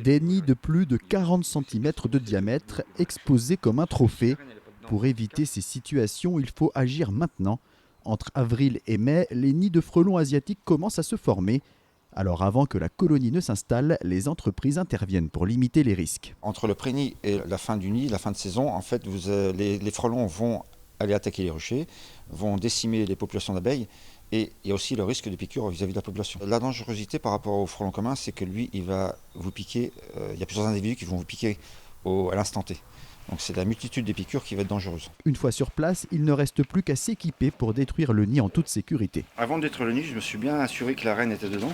Des nids de plus de 40 cm de diamètre exposés comme un trophée. Pour éviter ces situations, il faut agir maintenant. Entre avril et mai, les nids de frelons asiatiques commencent à se former. Alors avant que la colonie ne s'installe, les entreprises interviennent pour limiter les risques. Entre le pré-nid et la fin du nid, la fin de saison, en fait, les frelons vont aller attaquer les ruchers, vont décimer les populations d'abeilles et il y a aussi le risque de piqûre vis-à-vis de la population. La dangerosité par rapport au frelon commun, c'est que lui, il va vous piquer, il y a plusieurs individus qui vont vous piquer à l'instant T. Donc c'est la multitude des piqûres qui va être dangereuse. Une fois sur place, il ne reste plus qu'à s'équiper pour détruire le nid en toute sécurité. Avant de détruire le nid, je me suis bien assuré que la reine était dedans.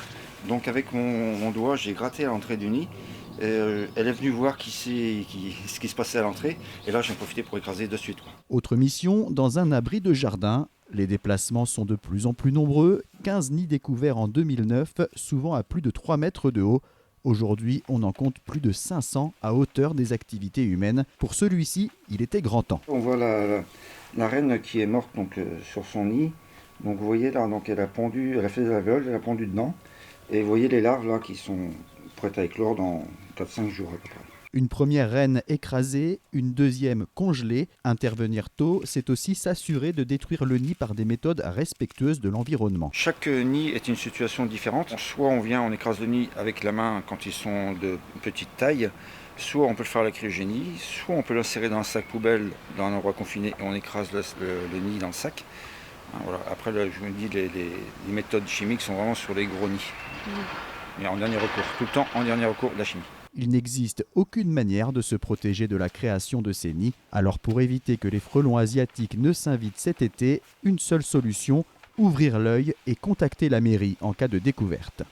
Donc avec mon doigt, j'ai gratté à l'entrée du nid. Elle est venue voir ce qui se passait à l'entrée. Et là, j'ai profité pour écraser de suite. Autre mission, dans un abri de jardin. Les déplacements sont de plus en plus nombreux. 15 nids découverts en 2009, souvent à plus de 3 mètres de haut. Aujourd'hui, on en compte plus de 500 à hauteur des activités humaines. Pour celui-ci, il était grand temps. On voit la reine qui est morte sur son nid. Donc vous voyez là, donc elle a fait de la viole, elle a pondu dedans. Et vous voyez les larves là qui sont prêtes à éclore dans 4-5 jours à peu près. Une première reine écrasée, une deuxième congelée. Intervenir tôt, c'est aussi s'assurer de détruire le nid par des méthodes respectueuses de l'environnement. Chaque nid est une situation différente. Soit on écrase le nid avec la main quand ils sont de petite taille, soit on peut le faire à la cryogénie, soit on peut l'insérer dans un sac poubelle dans un endroit confiné et on écrase le nid dans le sac. Voilà. Après, là, je vous dis, les méthodes chimiques sont vraiment sur les gros nids. Mais en dernier recours, tout le temps en dernier recours, la chimie. Il n'existe aucune manière de se protéger de la création de ces nids. Alors pour éviter que les frelons asiatiques ne s'invitent cet été, une seule solution, ouvrir l'œil et contacter la mairie en cas de découverte.